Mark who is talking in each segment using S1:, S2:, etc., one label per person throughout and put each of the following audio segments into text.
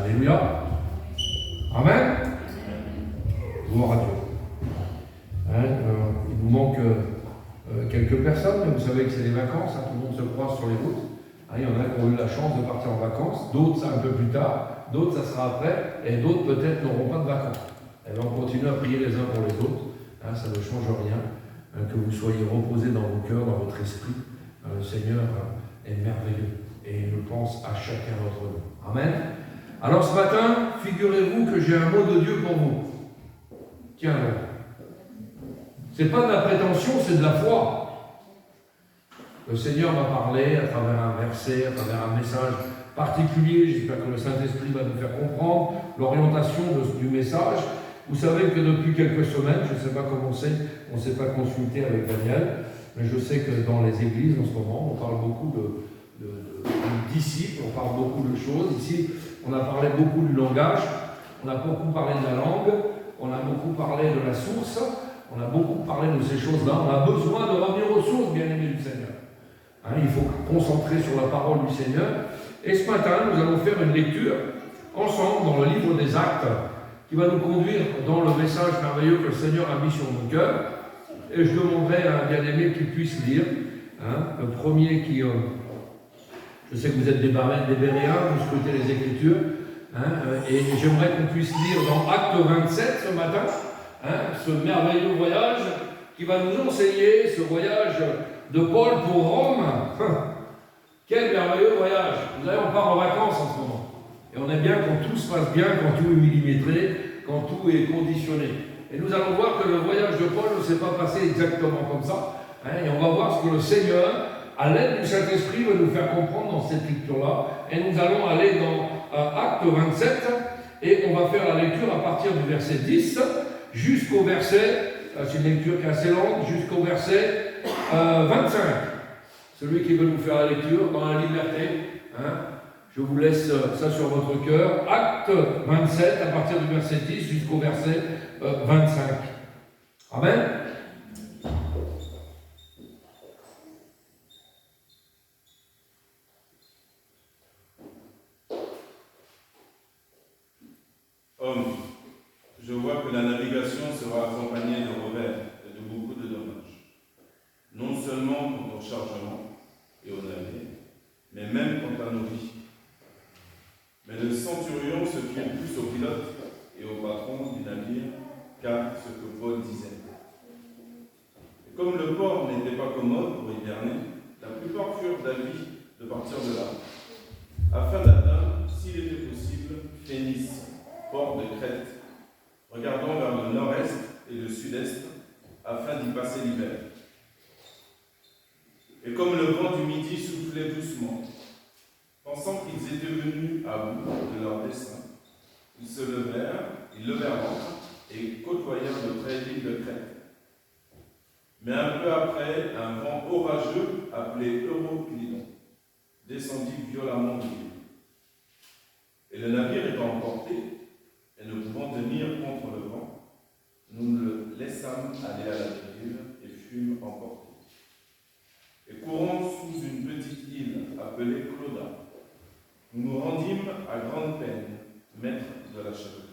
S1: Alléluia. Amen. Gloire à Dieu. Il nous manque quelques personnes, mais vous savez que c'est les vacances, tout le monde se croise sur les routes. Il y en a qui ont eu la chance de partir en vacances, d'autres ça un peu plus tard, d'autres ça sera après, et d'autres peut-être n'auront pas de vacances. Et bien, on continue à prier les uns pour les autres, ça ne change rien, que vous soyez reposés dans vos cœurs, dans votre esprit. Le Seigneur est merveilleux, et il pense à chacun d'entre nous. Amen. Alors ce matin, figurez-vous que j'ai un mot de Dieu pour vous. Tiens, c'est pas de la prétention, c'est de la foi. Le Seigneur m'a parlé à travers un verset, à travers un message particulier. J'espère que le Saint-Esprit va nous faire comprendre l'orientation du message. Vous savez que depuis quelques semaines, je ne sais pas comment c'est, on ne s'est pas consulté avec Daniel, mais je sais que dans les églises en ce moment, on parle beaucoup de disciples, on parle beaucoup de choses. Ici, on a parlé beaucoup du langage, on a beaucoup parlé de la langue, on a beaucoup parlé de la source, on a beaucoup parlé de ces choses-là. On a besoin de revenir aux sources, bien-aimés du Seigneur. Il faut concentrer sur la parole du Seigneur. Et ce matin, nous allons faire une lecture ensemble dans le livre des Actes qui va nous conduire dans le message merveilleux que le Seigneur a mis sur nos cœurs. Et je demanderai à un bien-aimé qu'il puisse lire. Le premier qui... je sais que vous êtes des Béréens, vous scrutez les Écritures. Et j'aimerais qu'on puisse lire dans Acte 27 ce matin, ce merveilleux voyage qui va nous enseigner, ce voyage de Paul pour Rome. Quel merveilleux voyage! Vous savez, on part en vacances en ce moment. Et on aime bien quand tout se passe bien, quand tout est millimétré, quand tout est conditionné. Et nous allons voir que le voyage de Paul ne s'est pas passé exactement comme ça. Et on va voir ce que le Seigneur, à l'aide du Saint-Esprit, va nous faire comprendre dans cette lecture-là. Et nous allons aller dans Acte 27, et on va faire la lecture à partir du verset 10 jusqu'au verset, c'est une lecture qui est assez longue, jusqu'au verset 25. Celui qui veut nous faire la lecture dans la liberté, je vous laisse ça sur votre cœur. Acte 27, à partir du verset 10 jusqu'au verset 25. Amen.
S2: Homme, je vois que la navigation sera accompagnée de revers et de beaucoup de dommages, non seulement pour nos chargements et au navire, mais même quant à nos vies. Mais le centurion se fiait plus au pilote et au patron du navire qu'à ce que Paul disait. Et comme le port n'était pas commode pour hiverner, la plupart furent d'avis de partir de là, afin d'atteindre, s'il était possible, Phénice, port de Crète, regardant vers le nord-est et le sud-est, afin d'y passer l'hiver. Et comme le vent du midi soufflait doucement, pensant qu'ils étaient venus à bout de leur dessein, ils levèrent l'ancre et côtoyèrent de près l'île de Crète. Mais un peu après, un vent orageux, appelé Euroclydon, descendit violemment de l'île. Et le navire étant emporté, et ne pouvant tenir contre le vent, nous le laissâmes aller à la dérive et fûmes emportés. Et courant sous une petite île appelée Clauda, nous nous rendîmes à grande peine, maîtres de la chaloupe.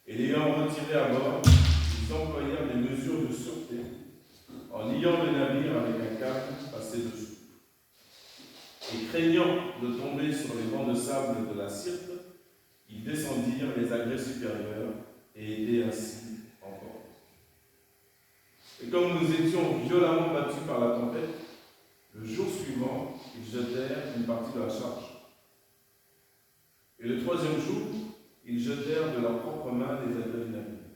S2: Et l'ayant retiré à bord, ils employèrent des mesures de sûreté, en liant le navire avec un câble passé dessous. Et craignant de tomber sur les bancs de sable de la Syrte, ils descendirent les agrès supérieurs et étaient ainsi encore. Et comme nous étions violemment battus par la tempête, le jour suivant, ils jetèrent une partie de la charge. Et le troisième jour, ils jetèrent de leurs propres mains les agrès du navire.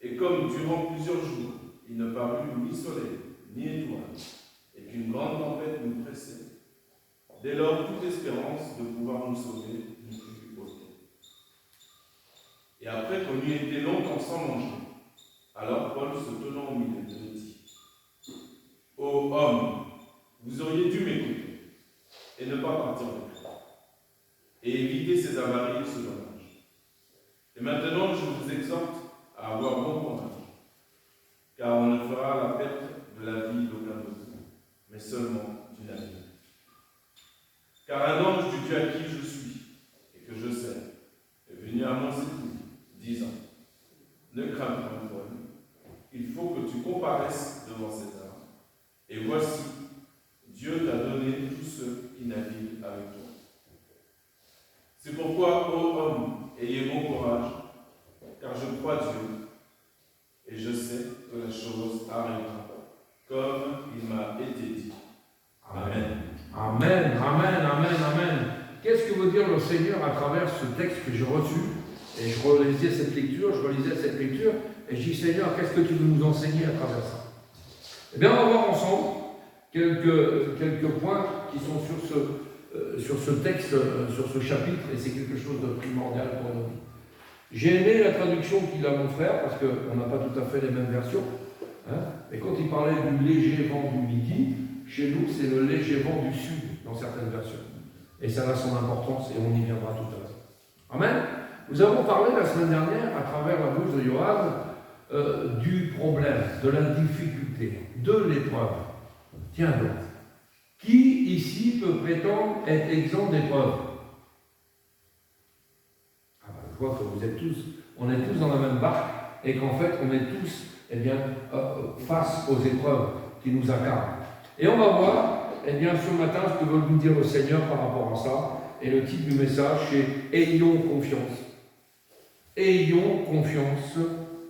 S2: Et comme durant plusieurs jours, il ne parut ni soleil, ni étoile, et qu'une grande tempête nous pressait, dès lors toute espérance de pouvoir nous sauver nous fut ôtée. Et après qu'on eut été longtemps sans manger, alors Paul, se tenant au milieu, nous dit: Ô homme, vous auriez dû m'écouter et ne pas partir de Crète, et éviter ces avaries et ce dommage. Et maintenant, je vous exhorte à avoir bon courage, car on ne fera la perte de la vie d'aucun de vous, mais seulement du navire. Car un ange du Dieu à qui je suis
S1: dire le Seigneur à travers ce texte que j'ai reçu, et je relisais cette lecture, et je dis Seigneur, qu'est-ce que tu veux nous enseigner à travers ça? Eh bien, on va voir ensemble quelques points qui sont sur ce texte, sur ce chapitre, et c'est quelque chose de primordial pour nous. J'ai aimé la traduction qu'il a mon frère, parce qu'on n'a pas tout à fait les mêmes versions. Et quand il parlait du léger vent du midi, chez nous, c'est le léger vent du sud, dans certaines versions. Et ça a son importance, et on y viendra tout à l'heure. Amen. Nous avons parlé la semaine dernière, à travers la bouche de Johann, du problème, de la difficulté, de l'épreuve. Tiens donc, qui ici peut prétendre être exempt d'épreuve? Je vois que vous êtes tous, on est tous dans la même barque, et qu'en fait, on est tous, face aux épreuves qui nous accablent. Et on va voir, ce matin, ce que veut nous dire le Seigneur par rapport à ça. Et le titre du message, c'est « Ayons confiance ». Ayons confiance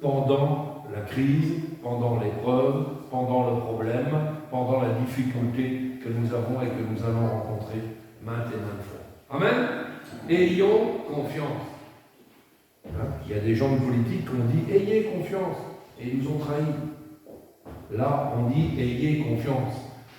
S1: pendant la crise, pendant l'épreuve, pendant le problème, pendant la difficulté que nous avons et que nous allons rencontrer maintes et maintes fois. Amen. Ayons confiance. Il y a des gens de politique qui ont dit « Ayez confiance » et ils nous ont trahis. Là, on dit « Ayez confiance ».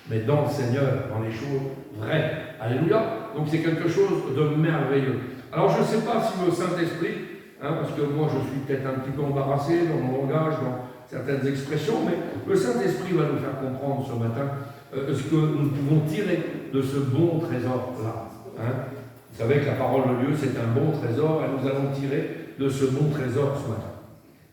S1: Mais dans le Seigneur, dans les choses vraies. Alléluia. Donc c'est quelque chose de merveilleux. Alors je ne sais pas si le Saint-Esprit, parce que moi je suis peut-être un petit peu embarrassé dans mon langage, dans certaines expressions, mais le Saint-Esprit va nous faire comprendre ce matin ce que nous pouvons tirer de ce bon trésor-là. Vous savez que la parole de Dieu, c'est un bon trésor, et nous allons tirer de ce bon trésor ce matin.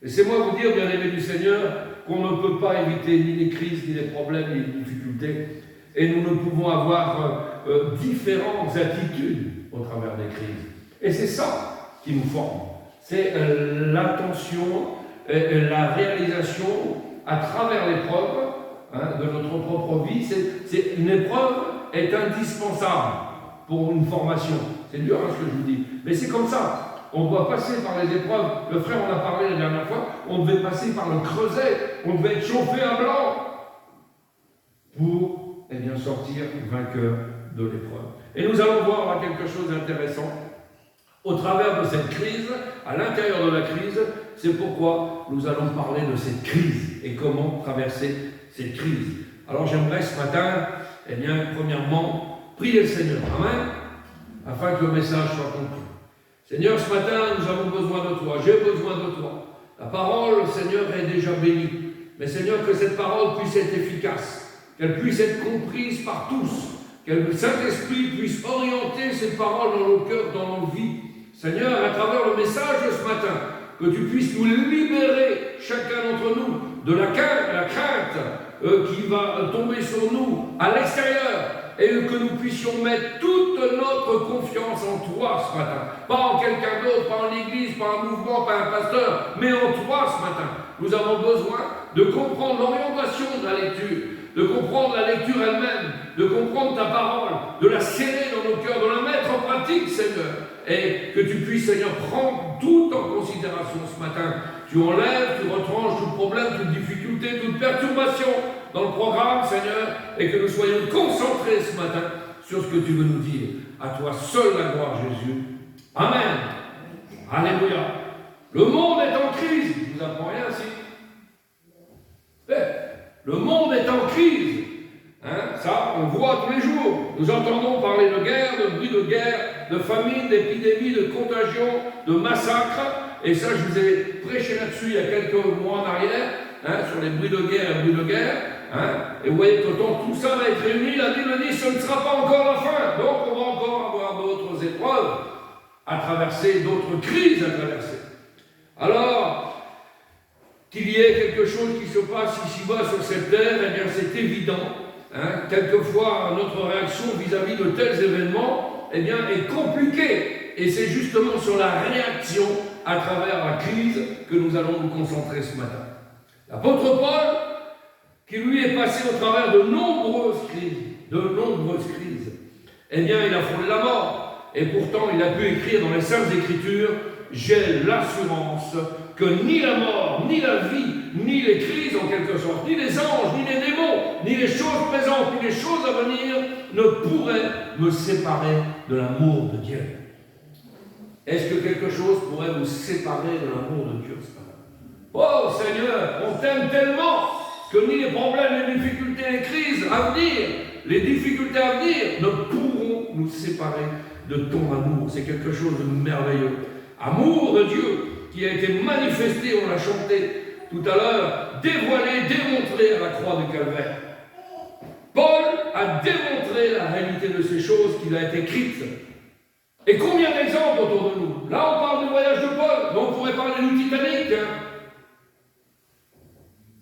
S1: Laissez-moi vous dire, bien-aimés du Seigneur, qu'on ne peut pas éviter ni les crises, ni les problèmes, ni les difficultés, et nous ne pouvons avoir différentes attitudes au travers des crises. Et c'est ça qui nous forme. C'est l'attention, la réalisation à travers l'épreuve de notre propre vie. Une épreuve est indispensable pour une formation. C'est dur ce que je vous dis, mais c'est comme ça. On doit passer par les épreuves. Le frère en a parlé la dernière fois. On devait passer par le creuset. On devait être chauffé à blanc pour sortir vainqueur de l'épreuve. Et nous allons voir quelque chose d'intéressant. Au travers de cette crise, à l'intérieur de la crise, c'est pourquoi nous allons parler de cette crise et comment traverser cette crise. Alors j'aimerais ce matin, premièrement, prier le Seigneur. Amen. Afin que le message soit compris. Seigneur, ce matin, nous avons besoin de toi. J'ai besoin de toi. La parole, Seigneur, est déjà bénie. Mais Seigneur, que cette parole puisse être efficace, qu'elle puisse être comprise par tous, que le Saint-Esprit puisse orienter ces paroles dans nos cœurs, dans nos vies. Seigneur, à travers le message de ce matin, que tu puisses nous libérer, chacun d'entre nous, de la crainte qui va tomber sur nous à l'extérieur, et que nous puissions mettre toute notre confiance en toi ce matin. Pas en quelqu'un d'autre, pas en l'église, pas en mouvement, pas un pasteur, mais en toi ce matin. Nous avons besoin de comprendre l'orientation de la lecture, de comprendre la lecture elle-même, de comprendre ta parole, de la sceller dans nos cœurs, de la mettre en pratique, Seigneur. Et que tu puisses, Seigneur, prendre tout en considération ce matin. Tu enlèves, tu retranches tout problème, toute difficulté, toute perturbation dans le programme, Seigneur, et que nous soyons concentrés ce matin sur ce que tu veux nous dire. À toi seul la gloire, Jésus. Amen. Alléluia. Le monde est en crise. Je vous apprends rien ici. Le monde est en crise. Ça, on voit tous les jours. Nous entendons parler de guerre, de bruit de guerre, de famine, d'épidémie, de contagion, de massacre. Et ça, je vous ai prêché là-dessus il y a quelques mois en arrière, sur les bruits de guerre et bruits de guerre. Et vous voyez que quand tout ça va être réuni, la Bible dit que ce ne sera pas encore la fin. Donc on va encore avoir d'autres épreuves à traverser, d'autres crises à traverser. Alors, qu'il y ait quelque chose qui se passe ici-bas sur cette terre, c'est évident. Quelquefois, notre réaction vis-à-vis de tels événements est compliquée. Et c'est justement sur la réaction à travers la crise que nous allons nous concentrer ce matin. L'apôtre Paul, qui lui est passé au travers de nombreuses crises, il a frôlé la mort. Et pourtant, il a pu écrire dans les Saintes Écritures « J'ai l'assurance que ni la mort, ni la vie, ni les crises en quelque sorte, ni les anges, ni les démons, ni les choses présentes, ni les choses à venir ne pourraient me séparer de l'amour de Dieu. » Est-ce que quelque chose pourrait vous séparer de l'amour de Dieu? Oh Seigneur, on t'aime tellement que ni les problèmes, les difficultés, les crises à venir, les difficultés à venir ne pourront nous séparer de ton amour. C'est quelque chose de merveilleux. Amour de Dieu qui a été manifesté, on l'a chanté tout à l'heure, dévoilé, démontré à la croix du Calvaire. Paul a démontré la réalité de ces choses qu'il a été écrites. Et combien d'exemples autour de nous? Là, on parle du voyage de Paul, mais on pourrait parler du Titanic.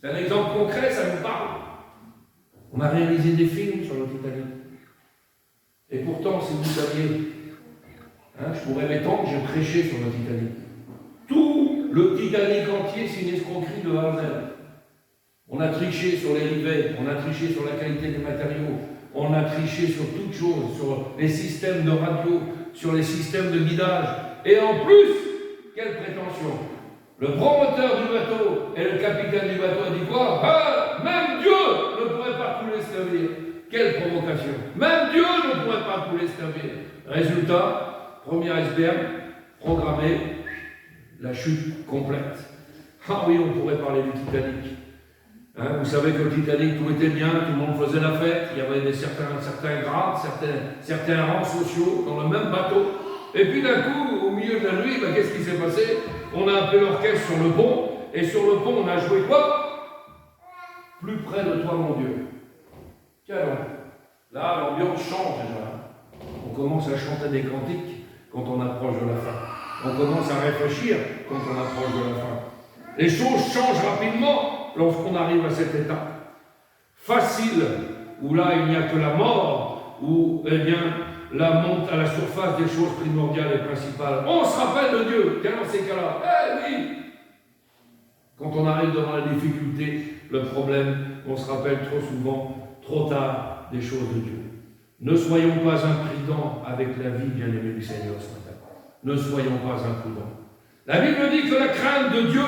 S1: C'est un exemple concret, ça nous parle. On a réalisé des films sur le Titanic. Et pourtant, si vous saviez, je pourrais m'étendre, j'ai prêché sur le Titanic. Tout le Titanic entier, c'est une escroquerie de A à Z. On a triché sur les rivets, on a triché sur la qualité des matériaux, on a triché sur toutes choses, sur les systèmes de radio, sur les systèmes de guidage. Et en plus, quelle prétention! Le promoteur du bateau et le capitaine du bateau a dit quoi? Même Dieu ne pourrait pas tous les servir. Quelle provocation! Même Dieu ne pourrait pas tous les servir. Résultat, premier iceberg, programmé, la chute complète. Ah oui, on pourrait parler du Titanic. Vous savez que le Titanic, tout était bien, tout le monde faisait la fête, il y avait certains grades, certains rangs sociaux dans le même bateau. Et puis d'un coup, au milieu de la nuit, qu'est-ce qui s'est passé? On a appelé l'orchestre sur le pont, et sur le pont, on a joué quoi? Plus près de toi, mon Dieu. Tiens donc, là, l'ambiance change déjà. On commence à chanter des cantiques quand on approche de la fin. On commence à réfléchir quand on approche de la fin. Les choses changent rapidement lorsqu'on arrive à cette étape. Facile, où là, il n'y a que la mort, où, la monte à la surface des choses primordiales et principales. On se rappelle de Dieu. Tiens, dans ces cas-là, oui. Quand on arrive devant la difficulté, le problème, on se rappelle trop souvent, trop tard, des choses de Dieu. Ne soyons pas imprudents avec la vie bien-aimée du Seigneur ce matin. Ne soyons pas imprudents. La Bible dit que la crainte de Dieu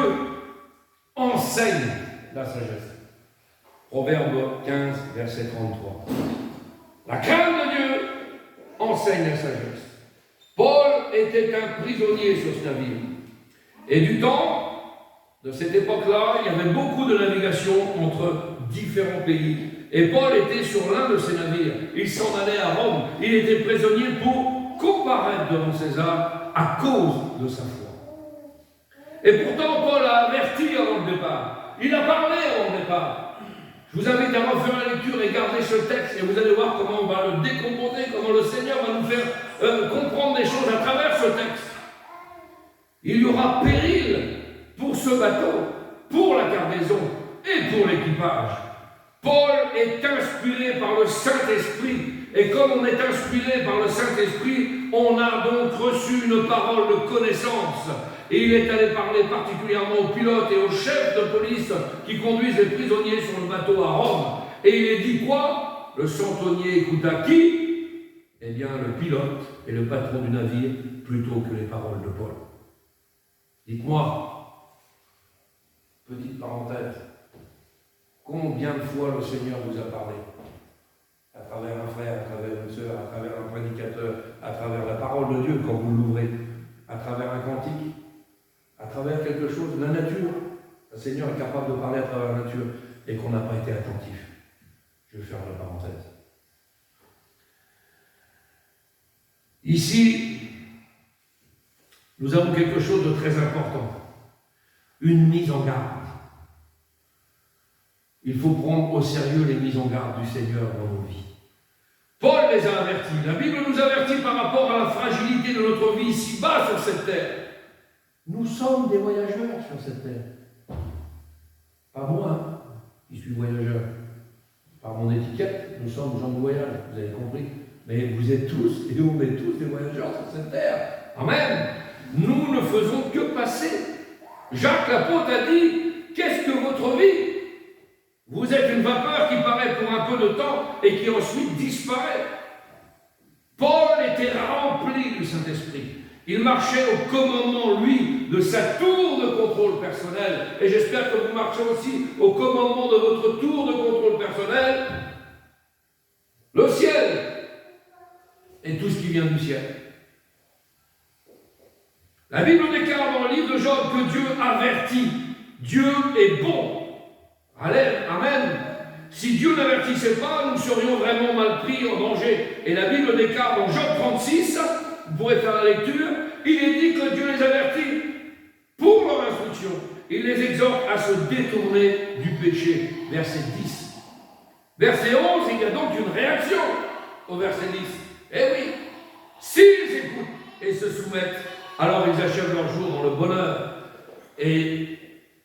S1: enseigne la sagesse. Proverbe 15, verset 33. La crainte de Dieu enseigne la sagesse. Paul était un prisonnier sur ce navire. Et du temps, de cette époque-là, il y avait beaucoup de navigation entre différents pays. Et Paul était sur l'un de ces navires. Il s'en allait à Rome. Il était prisonnier pour comparaître devant César à cause de sa foi. Et pourtant, Paul a averti avant le départ. Il a parlé avant le départ. Je vous invite à refaire la lecture et garder ce texte et vous allez voir comment on va le décomposer, comment le Seigneur va nous faire comprendre des choses à travers ce texte. Il y aura péril pour ce bateau, pour la cargaison et pour l'équipage. Paul est inspiré par le Saint-Esprit. Et comme on est inspiré par le Saint-Esprit, on a donc reçu une parole de connaissance. Et il est allé parler particulièrement aux pilotes et aux chefs de police qui conduisent les prisonniers sur le bateau à Rome. Et il est dit quoi? Le centenier écouta qui? Eh bien, le pilote et le patron du navire, plutôt que les paroles de Paul. Dites-moi, petite parenthèse, combien de fois le Seigneur vous a parlé? À travers un frère, à travers une sœur, à travers un prédicateur, à travers la parole de Dieu quand vous l'ouvrez, à travers un cantique, à travers quelque chose de la nature. Le Seigneur est capable de parler à travers la nature et qu'on n'a pas été attentif. Je vais faire la parenthèse. Ici, nous avons quelque chose de très important. Une mise en garde. Il faut prendre au sérieux les mises en garde du Seigneur dans nos vies. Paul les a avertis. La Bible nous avertit par rapport à la fragilité de notre vie ici-bas sur cette terre. Nous sommes des voyageurs sur cette terre. Pas moi, qui suis voyageur. Par mon étiquette, nous sommes gens de voyage, vous avez compris. Mais vous êtes tous, et on est tous des voyageurs sur cette terre. Amen. Nous ne faisons que passer. Jacques l'apôtre a dit, qu'est-ce que votre vie? Vous êtes une vapeur qui paraît pour un peu de temps et qui ensuite disparaît. Paul était rempli du Saint-Esprit. Il marchait au commandement, lui, de sa tour de contrôle personnel. Et j'espère que vous marchez aussi au commandement de votre tour de contrôle personnel. Le ciel et tout ce qui vient du ciel. La Bible déclare dans le livre de Job que Dieu avertit. Dieu est bon. Amen. Si Dieu n'avertissait pas, nous serions vraiment mal pris, en danger. Et la Bible déclare dans Job 36, vous pourrez faire la lecture, il est dit que Dieu les avertit pour leur instruction. Il les exhorte à se détourner du péché. Verset 10. Verset 11, il y a donc une réaction au verset 10. Eh oui, s'ils écoutent et se soumettent, alors ils achèvent leur jour dans le bonheur et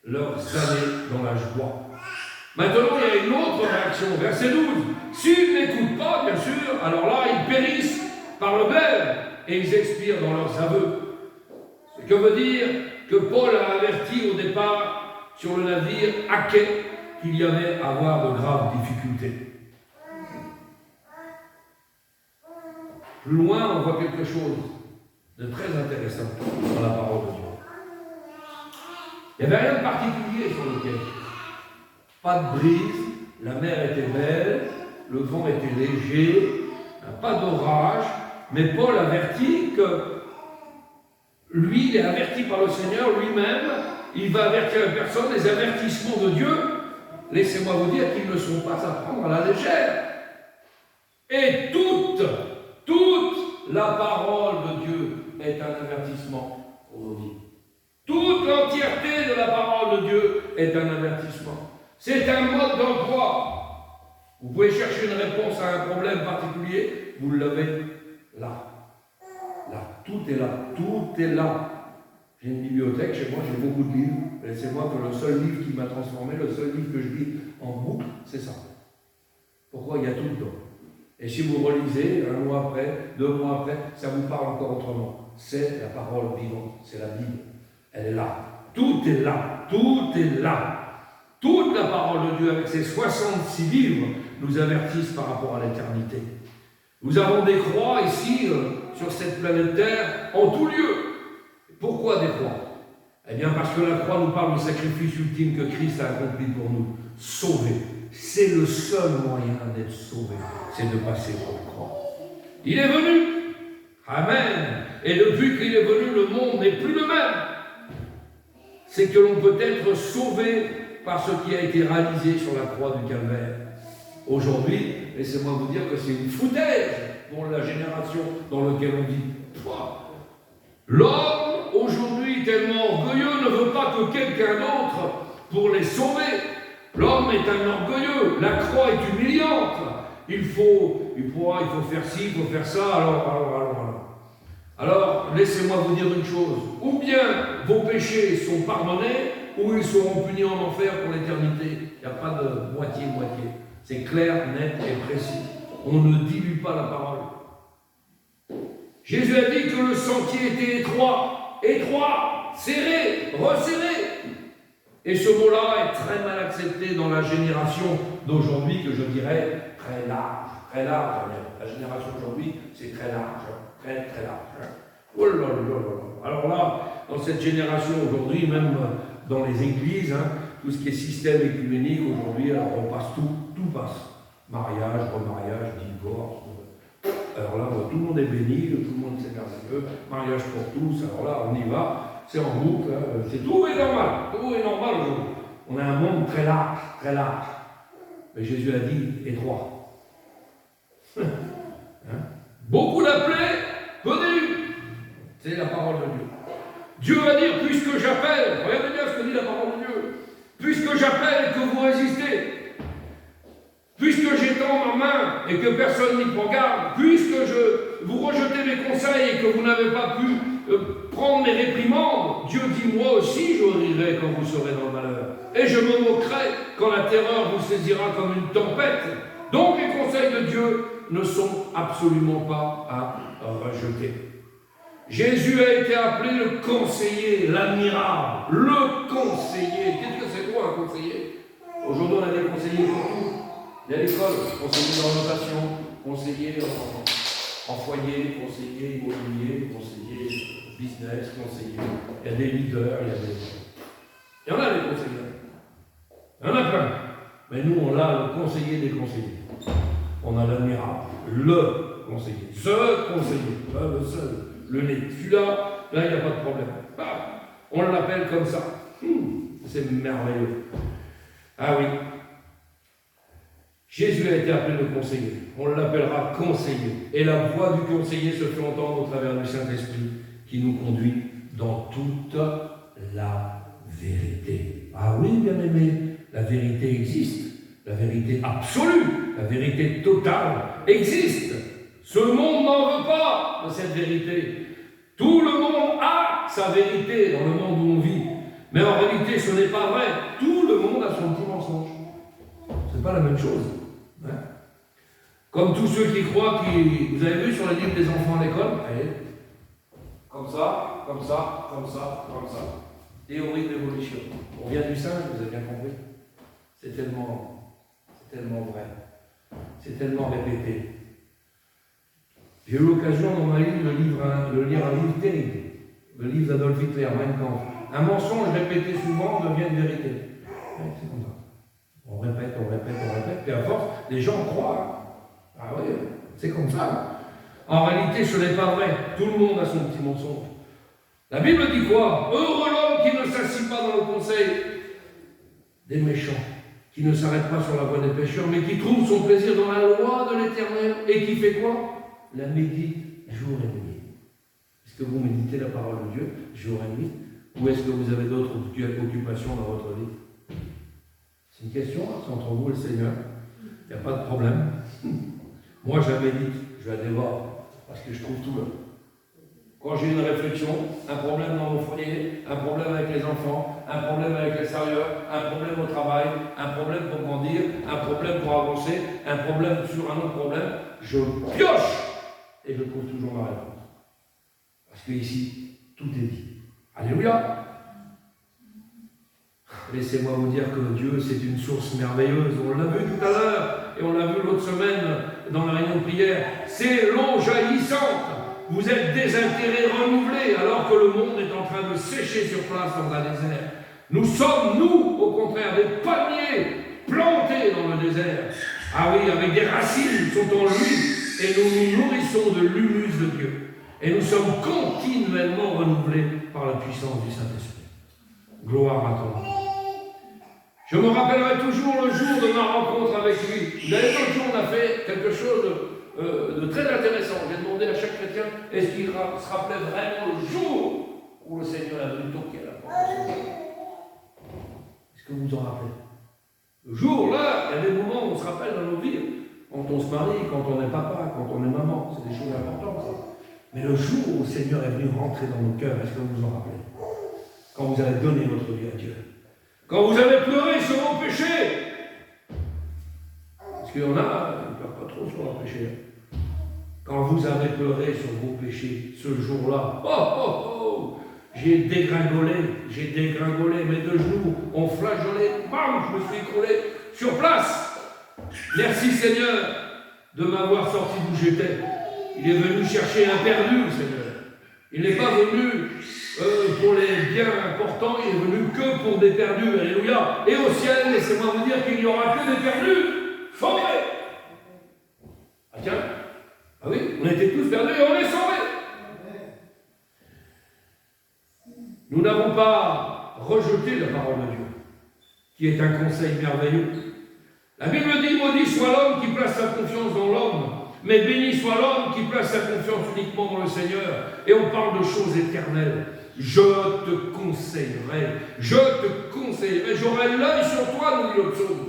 S1: leurs années dans la joie. Maintenant, il y a une autre réaction, verset 12. S'ils n'écoutent pas, bien sûr, alors là, ils périssent par le glaive et ils expirent dans leurs aveux. Ce que veut dire que Paul a averti au départ sur le navire Aché qu'il y avait à avoir de graves difficultés. Plus loin, on voit quelque chose de très intéressant dans la parole de Dieu. Il n'y avait rien de particulier sur le quai. Pas de brise, la mer était belle, le vent était léger, pas d'orage, mais Paul avertit que lui, il est averti par le Seigneur lui-même, il va avertir les personnes, les avertissements de Dieu, laissez-moi vous dire qu'ils ne sont pas à prendre à la légère. Et toute la parole de Dieu est un avertissement pour nos vies. Toute l'entièreté de la parole de Dieu est un avertissement. C'est un mode d'emploi. Vous pouvez chercher une réponse à un problème particulier, vous l'avez là. Là, tout est là, tout est là. J'ai une bibliothèque chez moi, j'ai beaucoup de livres. Laissez-moi que le seul livre qui m'a transformé, le seul livre que je lis en boucle, c'est ça. Pourquoi? Il y a tout dedans. Et si vous relisez, 1 mois après, 2 mois après, ça vous parle encore autrement. C'est la parole vivante, c'est la Bible. Elle est là. Tout est là, tout est là. Toute la parole de Dieu, avec ses 66 livres, nous avertissent par rapport à l'éternité. Nous avons des croix ici, sur cette planète Terre, en tout lieu. Pourquoi des croix? Eh bien parce que la croix nous parle du sacrifice ultime que Christ a accompli pour nous. Sauver. C'est le seul moyen d'être sauvé, c'est de passer par la croix. Il est venu. Amen. Et depuis qu'il est venu, le monde n'est plus le même. C'est que l'on peut être sauvé par ce qui a été réalisé sur la croix du Calvaire. Aujourd'hui, laissez-moi vous dire que c'est une foutaise pour la génération dans laquelle on vit. L'homme, aujourd'hui, tellement orgueilleux, ne veut pas que quelqu'un d'autre pour les sauver. L'homme est un orgueilleux, la croix est humiliante. Il faut faire ci, il faut faire ça, alors, laissez-moi vous dire une chose. Ou bien vos péchés sont pardonnés, ou ils seront punis en enfer pour l'éternité. Il n'y a pas de moitié-moitié. C'est clair, net et précis. On ne dilue pas la parole. Jésus a dit que le sentier était étroit, serré, resserré. Et ce mot-là est très mal accepté dans la génération d'aujourd'hui, que je dirais très large. Très large. La génération d'aujourd'hui, c'est très large. Très large. Oh là là là là. Alors là, dans cette génération aujourd'hui, même dans les églises, tout ce qui est système écuménique aujourd'hui, alors on passe tout passe. Mariage, remariage, divorce. Alors là, tout le monde est béni, tout le monde c'est merveilleux. Mariage pour tous, alors là, on y va, c'est en boucle, tout est normal aujourd'hui. On a un monde très large. Mais Jésus a dit étroit. Beaucoup d'appelés, peu d'élus. C'est la parole de Dieu. Dieu va dire, puisque j'appelle, regardez bien ce que dit la parole de Dieu, puisque j'appelle et que vous résistez, puisque j'étends ma main et que personne n'y prend garde, puisque vous rejetez mes conseils et que vous n'avez pas pu prendre mes réprimandes, Dieu dit, moi aussi je rirai quand vous serez dans le malheur. Et je me moquerai quand la terreur vous saisira comme une tempête. Donc les conseils de Dieu ne sont absolument pas à rejeter. Jésus a été appelé le conseiller, l'admirable, le conseiller. Qu'est-ce que c'est quoi un conseiller? Aujourd'hui, on a des conseillers pour tout. Il y a l'école, conseiller d'orientation, conseiller en foyer, conseiller immobilier, conseiller business, conseiller. Il y a des leaders, il y en a des conseillers. Il y en a plein. Mais nous, on a le conseiller des conseillers. On a l'admirable, le conseiller, ce conseiller, pas le seul. le nez. Celui-là, là, il n'y a pas de problème. Ah, on l'appelle comme ça. C'est merveilleux. Ah oui. Jésus a été appelé le conseiller. On l'appellera conseiller. Et la voix du conseiller se fait entendre au travers du Saint-Esprit qui nous conduit dans toute la vérité. Ah oui, bien-aimé, la vérité existe. La vérité absolue, la vérité totale existe. Ce monde n'en veut pas de cette vérité. Tout le monde a sa vérité dans le monde où on vit. Mais en réalité, ce n'est pas vrai. Tout le monde a son petit mensonge. C'est pas la même chose. Hein? Comme tous ceux qui croient, vous avez vu sur les livres des enfants à l'école, allez, comme ça, comme ça, comme ça, comme ça. Théorie de l'évolution. On vient du singe, vous avez bien compris. C'est tellement vrai. C'est tellement répété. J'ai eu l'occasion dans ma vie de lire un livre terrible. Le livre d'Adolf Hitler, Mein Kampf. Un mensonge répété souvent devient une vérité. Ouais, c'est comme ça. On répète, puis à force, les gens croient. Ah oui, c'est comme ça. En réalité, ce n'est pas vrai. Tout le monde a son petit mensonge. La Bible dit quoi? Heureux l'homme qui ne s'assied pas dans le conseil des méchants, qui ne s'arrête pas sur la voie des pécheurs, mais qui trouve son plaisir dans la loi de l'Éternel, et qui fait quoi? La médite jour et nuit. Est-ce que vous méditez la parole de Dieu jour et nuit? Ou est-ce que vous avez d'autres occupations dans votre vie? C'est une question, hein, c'est entre vous et le Seigneur. Il n'y a pas de problème. Moi, je la médite, je la dévore, parce que je trouve tout là. Quand j'ai une réflexion, un problème dans mon foyer, un problème avec les enfants, un problème avec les sérieux, un problème au travail, un problème pour grandir, un problème pour avancer, un problème sur un autre problème, je pioche et je trouve toujours ma réponse. Parce que ici, tout est dit. Alléluia! Laissez-moi vous dire que Dieu, c'est une source merveilleuse. On l'a vu tout à l'heure et on l'a vu l'autre semaine dans la réunion de prière. C'est l'eau jaillissante. Vous êtes des intérêts renouvelés alors que le monde est en train de sécher sur place dans un désert. Nous sommes, nous, au contraire, des palmiers plantés dans le désert. Ah oui, avec des racines qui sont en lui et nous nous nourrissons de l'humus de Dieu. Et nous sommes continuellement renouvelés par la puissance du Saint-Esprit. Gloire à toi. Je me rappellerai toujours le jour de ma rencontre avec lui. Vous savez, l'autre jour, on a fait quelque chose de très intéressant. J'ai demandé à chaque chrétien, est-ce qu'il se rappelait vraiment le jour où le Seigneur a venu toquer à la porte? Est-ce que vous vous en rappelez? Le jour, là, il y a des moments où on se rappelle dans nos vies. Quand on se marie, quand on est papa, quand on est maman, c'est des choses importantes, ça. Mais le jour où le Seigneur est venu rentrer dans nos cœurs, est-ce que vous vous en rappelez? Quand vous avez donné votre vie à Dieu. Quand vous avez pleuré sur vos péchés. Parce qu'il y en a, ils ne pleurent pas trop sur leurs péchés. Quand vous avez pleuré sur vos péchés, ce jour-là, j'ai dégringolé, mes deux genoux ont flageolé, bam, je me suis écroulé sur place. Merci Seigneur de m'avoir sorti d'où j'étais. Il est venu chercher un perdu, Seigneur. Il n'est pas venu pour les biens importants, il est venu que pour des perdus. Alléluia. Et au ciel, laissez-moi vous dire qu'il n'y aura que des perdus sauvés. Ah tiens, ah oui, on était tous perdus et on est sauvés. Nous n'avons pas rejeté la parole de Dieu, qui est un conseil merveilleux. La Bible dit, maudit soit l'homme qui place sa confiance dans l'homme, mais béni soit l'homme qui place sa confiance uniquement dans le Seigneur. Et on parle de choses éternelles. Je te conseillerai, j'aurai l'œil sur toi, nous dit le psaume.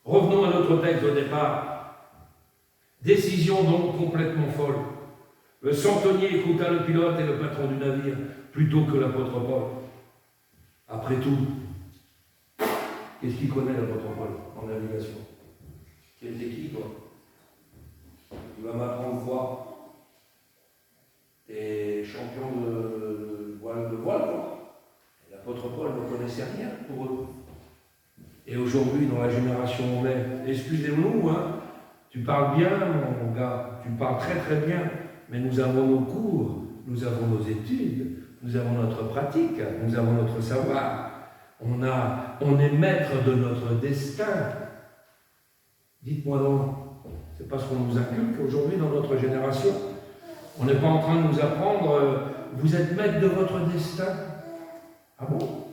S1: Revenons à notre texte au départ. Décision donc complètement folle. Le centenier écouta le pilote et le patron du navire, plutôt que l'apôtre Paul. Après tout, qu'est-ce qu'il connaît l'apôtre Paul en navigation? Quel était qui, toi? Il va m'apprendre quoi? Des champions de voile, quoi. Et l'apôtre Paul ne connaissait rien pour eux. Et aujourd'hui, dans la génération où on est, excusez-nous, hein, tu parles bien, mon gars, tu parles très très bien, mais nous avons nos cours, nous avons nos études, nous avons notre pratique, nous avons notre savoir. On est maître de notre destin. Dites-moi donc, c'est pas ce qu'on nous inculque aujourd'hui dans notre génération. On n'est pas en train de nous apprendre, vous êtes maître de votre destin. Ah bon?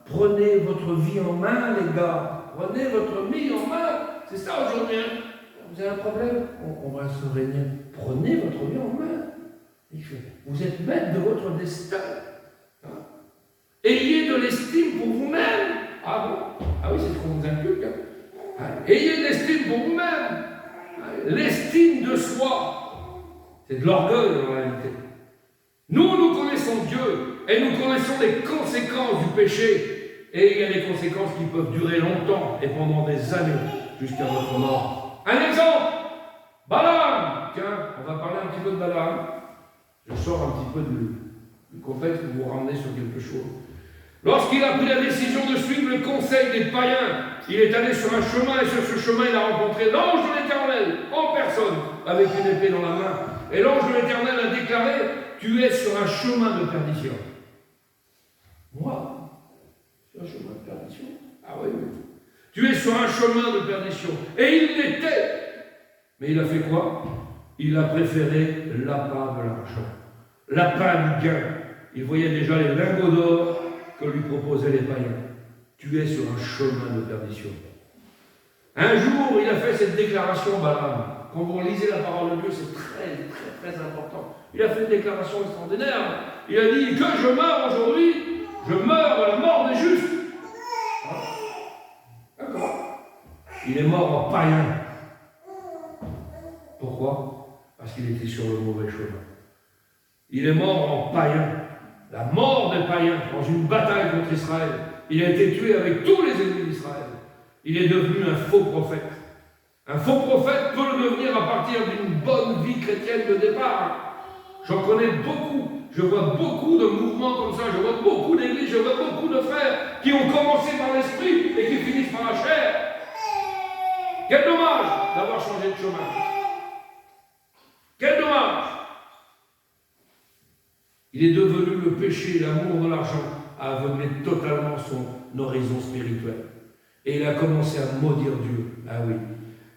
S1: Prenez votre vie en main, les gars. Prenez votre vie en main. C'est ça aujourd'hui. Hein? Vous avez un problème? On va se réunir. Prenez votre vie en main. Vous êtes maître de votre destin. Hein? Ayez de l'estime pour vous-même. Ah bon? Ah oui, c'est ce qu'on vous inculque. Hein? Ayez de l'estime pour vous-même. L'estime de soi, c'est de l'orgueil en réalité. Nous connaissons Dieu et nous connaissons les conséquences du péché. Et il y a des conséquences qui peuvent durer longtemps et pendant des années jusqu'à votre mort. Un exemple, Balaam. Tiens, on va parler un petit peu de Balaam. Je sors un petit peu du contexte pour vous ramener sur quelque chose. Lorsqu'il a pris la décision de suivre le conseil des païens, il est allé sur un chemin et sur ce chemin il a rencontré l'ange de l'Éternel en personne avec une épée dans la main. Et l'ange de l'Éternel a déclaré: tu es sur un chemin de perdition. Moi, sur un chemin de perdition? Ah oui, oui. Tu es sur un chemin de perdition. Et il l'était. Mais il a fait quoi? Il a préféré l'appât de l'argent, l'appât du gain. Il voyait déjà les lingots d'or que lui proposaient les païens. Tu es sur un chemin de perdition. Un jour, il a fait cette déclaration, Balaam. Quand vous lisez la parole de Dieu, c'est très, très, très important. Il a fait une déclaration extraordinaire. Il a dit: que je meurs aujourd'hui, je meurs à la mort des justes. D'accord. Il est mort en païen. Pourquoi? Parce qu'il était sur le mauvais chemin. Il est mort en païen. La mort des païens dans une bataille contre Israël. Il a été tué avec tous les ennemis d'Israël. Il est devenu un faux prophète. Un faux prophète peut le devenir à partir d'une bonne vie chrétienne de départ. J'en connais beaucoup. Je vois beaucoup de mouvements comme ça. Je vois beaucoup d'églises, je vois beaucoup de frères qui ont commencé par l'esprit et qui finissent par la chair. Quel dommage d'avoir changé de chemin. Quel dommage. Il est devenu le péché, l'amour de l'argent a aveuglé totalement son horizon spirituel. Et il a commencé à maudire Dieu. Ah oui.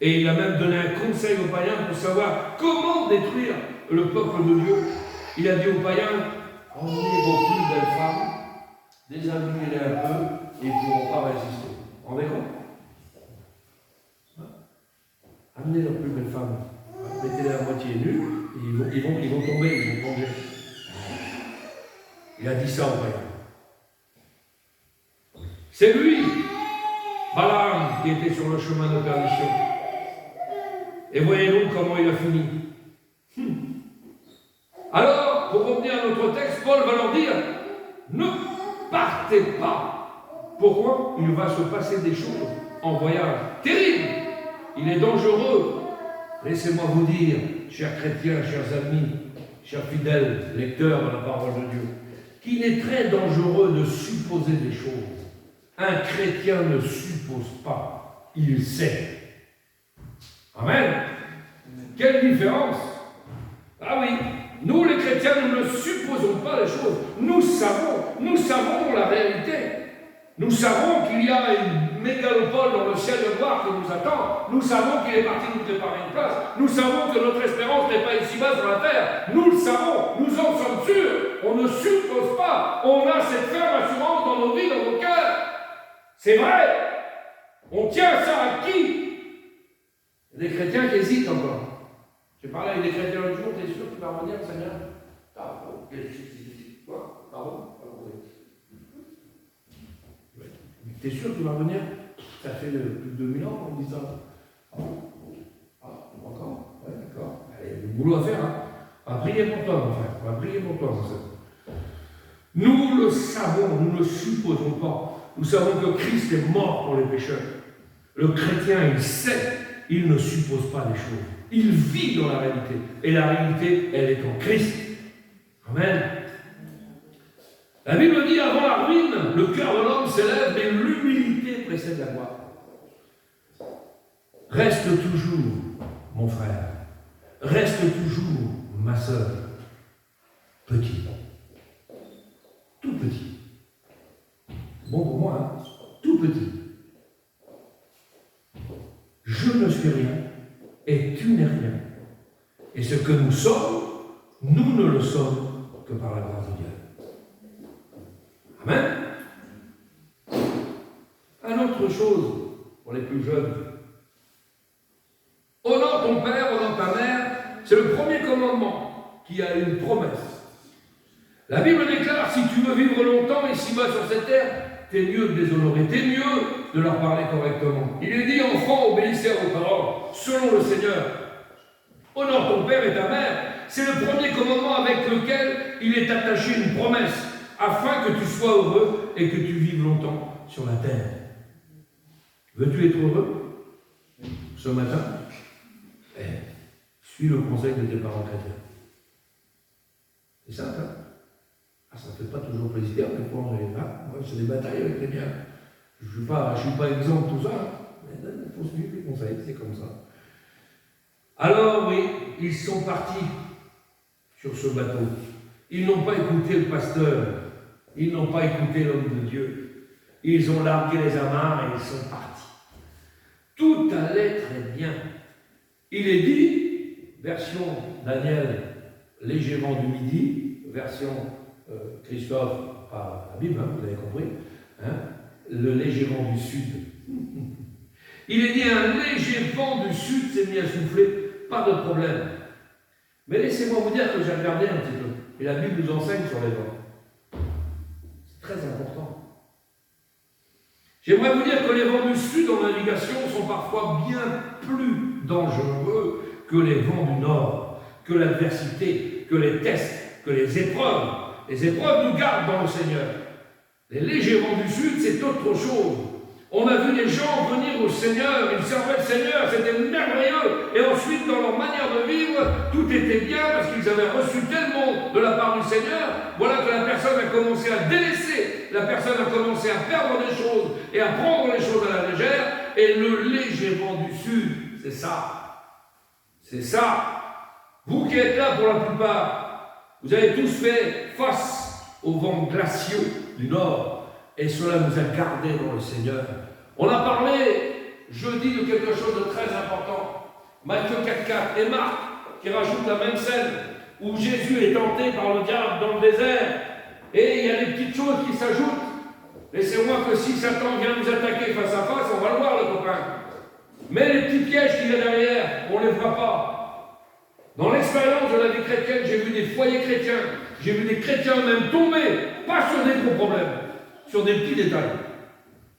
S1: Et il a même donné un conseil aux païens pour savoir comment détruire le peuple de Dieu. Il a dit aux païens: emmenez vos plus belles femmes, déshabillez-les un peu, et ils ne pourront pas résister. Vous vous rendez compte? Amenez leurs plus belles femmes, mettez-les à moitié nues, et ils vont tomber, ils vont tomber. Il a dit ça aux païens. C'est lui, Balaam, qui était sur le chemin de perdition. Et voyez-nous comment il a fini. Alors, pour revenir à notre texte, Paul va leur dire: ne partez pas. Pourquoi? Il va se passer des choses en voyage terribles. Il est dangereux. Laissez-moi vous dire, chers chrétiens, chers amis, chers fidèles lecteurs de la parole de Dieu, qu'il est très dangereux de supposer des choses. Un chrétien ne suppose pas, il sait. Amen. Quelle différence. Ah oui, nous les chrétiens, nous ne supposons pas les choses. Nous savons la réalité. Nous savons qu'il y a une mégalopole dans le ciel de gloire qui nous attend. Nous savons qu'il est parti nous préparer une place. Nous savons que notre espérance n'est pas ici-bas sur la terre. Nous le savons, nous en sommes sûrs. On ne suppose pas. On a cette ferme assurance dans nos vies, dans nos cœurs. C'est vrai. On tient ça à qui? Des chrétiens qui hésitent encore. J'ai parlé avec des chrétiens l'autre jour, t'es sûr que tu vas revenir, Seigneur? Ah bon, quoi? Pardon? T'es sûr que tu vas revenir? Ça fait plus de 2000 ans qu'on dit ça. Ah bon? Ah, encore? Ouais, d'accord. Il y a du boulot à faire, hein? On va prier pour toi, mon frère. On va prier pour toi, mon frère. Nous le savons, nous ne le supposons pas. Nous savons que Christ est mort pour les pécheurs. Le chrétien, il sait, il ne suppose pas les choses. Il vit dans la réalité. Et la réalité, elle est en Christ. Amen. La Bible dit, avant la ruine, le cœur de l'homme s'élève, mais l'humilité précède la gloire. Reste toujours, mon frère. Reste toujours, ma sœur. Petit. Tout petit. Bon pour moi, hein? Tout petit. Je ne suis rien et tu n'es rien. Et ce que nous sommes, Nous ne le sommes que par la grâce de Dieu. Amen. Une autre chose pour les plus jeunes. Honore ton père, honore ta mère, c'est le premier commandement qui a une promesse. La Bible déclare, si tu veux vivre longtemps ici-bas sur cette terre, t'es mieux de les honorer, t'es mieux de leur parler correctement. Il est dit, enfants, obéissez à vos paroles, selon le Seigneur. Honore ton père et ta mère, c'est le premier commandement avec lequel il est attaché une promesse, afin que tu sois heureux et que tu vives longtemps sur la terre. Veux-tu être heureux ce matin? Suis le conseil de tes parents chrétiens. C'est simple, hein? Ah, ça ne fait pas toujours plaisir, mais moi c'est des batailles avec les miens. Je ne suis pas exempt de tout ça, mais il faut suivre les conseils, c'est comme ça. Alors oui, ils sont partis sur ce bateau. Ils n'ont pas écouté le pasteur, ils n'ont pas écouté l'homme de Dieu. Ils ont largué les amarres et ils sont partis. Tout allait très bien. Il est dit, version Daniel, léger vent du midi, version Christophe, par la Bible, vous avez compris, le léger vent du sud. Il est dit, un léger vent du sud s'est mis à souffler, pas de problème. Mais laissez-moi vous dire que j'ai regardé un petit peu, et la Bible nous enseigne sur les vents. C'est très important. J'aimerais vous dire que les vents du sud en navigation sont parfois bien plus dangereux que les vents du nord, que l'adversité, que les tests, que les épreuves. Les épreuves nous gardent dans le Seigneur. Les légers vents du sud, c'est autre chose. On a vu des gens venir au Seigneur, ils servaient le Seigneur, c'était merveilleux. Et ensuite, dans leur manière de vivre, tout était bien parce qu'ils avaient reçu tellement de la part du Seigneur. Voilà que la personne a commencé à délaisser, la personne a commencé à perdre des choses et à prendre les choses à la légère. Et le léger vent du sud, c'est ça. C'est ça. Vous qui êtes là pour la plupart, vous avez tous fait face aux vents glaciaux du nord, et cela nous a gardés dans le Seigneur. On a parlé jeudi de quelque chose de très important. Matthieu 4,4 et Marc qui rajoute la même scène où Jésus est tenté par le diable dans le désert, et il y a des petites choses qui s'ajoutent. Laissez-moi que si Satan vient nous attaquer face à face, on va le voir le copain. Mais les petits pièges qu'il y a derrière, on ne les voit pas. Dans l'expérience de la vie chrétienne, j'ai vu des foyers chrétiens, j'ai vu des chrétiens même tomber, pas sur des gros problèmes, sur des petits détails.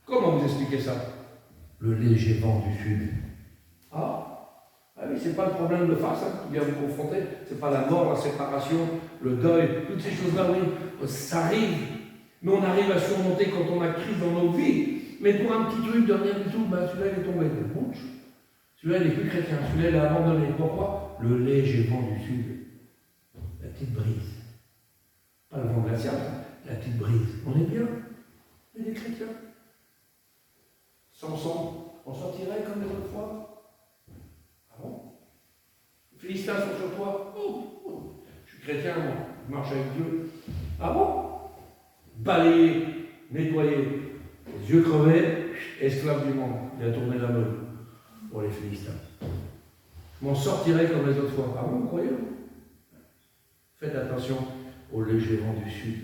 S1: Comment vous expliquez ça? Le léger vent du sud. Ah oui, c'est pas le problème de face qui vient vous confronter, c'est pas la mort, la séparation, le deuil, toutes ces choses-là, oui, ça arrive. Mais on arrive à surmonter quand on a crise dans nos vies. Mais pour un petit truc de rien du tout, celui-là il est tombé de bouche. Celui-là il n'est plus chrétien, celui-là il a abandonné. Pourquoi? Le léger vent du sud. La petite brise. Pas le vent glacial, la petite brise. On est bien. Mais les chrétiens. Samson, on sortirait comme les autres fois. Ah bon? Les Philistins sont sur toi. Je suis chrétien, moi. Je marche avec Dieu. Ah bon? Balayer, nettoyer. Les yeux crevés, esclave du monde. Il a tourné la meule pour les Philistins. Je m'en sortirai comme les autres fois. Ah bon, vous croyez? Faites attention au léger vent du sud.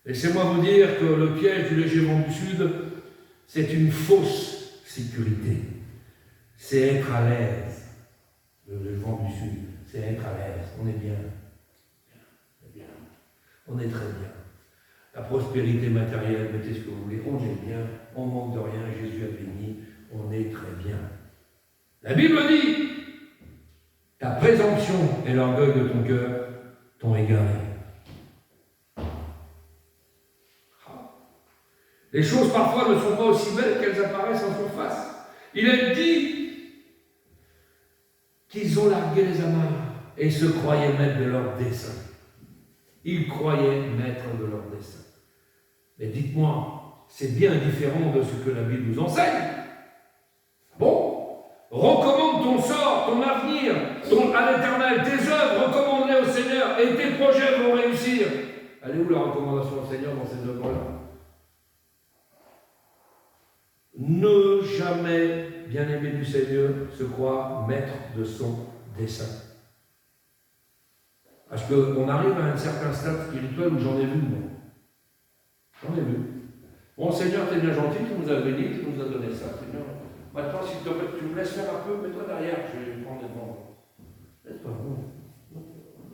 S1: Laissez-moi vous dire que le piège du léger vent du sud, c'est une fausse sécurité. C'est être à l'aise. Le vent du sud, c'est être à l'aise. On est bien. On est très bien. La prospérité matérielle, mettez ce que vous voulez, on est bien, on ne manque de rien, Jésus a béni, on est très bien. La Bible dit, ta présomption et l'orgueil de ton cœur t'ont égaré. Les choses parfois ne sont pas aussi belles qu'elles apparaissent en surface. Il est dit qu'ils ont largué les amarres et se croyaient maîtres de leur dessein. Ils croyaient maîtres de leur dessein. Mais dites-moi, c'est bien différent de ce que la Bible nous enseigne. Bon, recommande ton sort, ton avenir, à l'Éternel, tes œuvres, recommande-les au Seigneur et tes projets vont réussir. Elle est où la recommandation au Seigneur dans ces œuvres-là? Ne jamais, bien-aimé du Seigneur, se croire maître de son dessein. Parce qu'on arrive à un certain stade spirituel où j'en ai vu, moi. J'en ai vu. Bon, Seigneur, t'es bien gentil, tu nous as bénis, tu nous as donné ça, Seigneur. Maintenant, s'il te plaît, tu me laisses faire un peu, mets-toi derrière, je vais prendre les devants. Laisse-toi, non.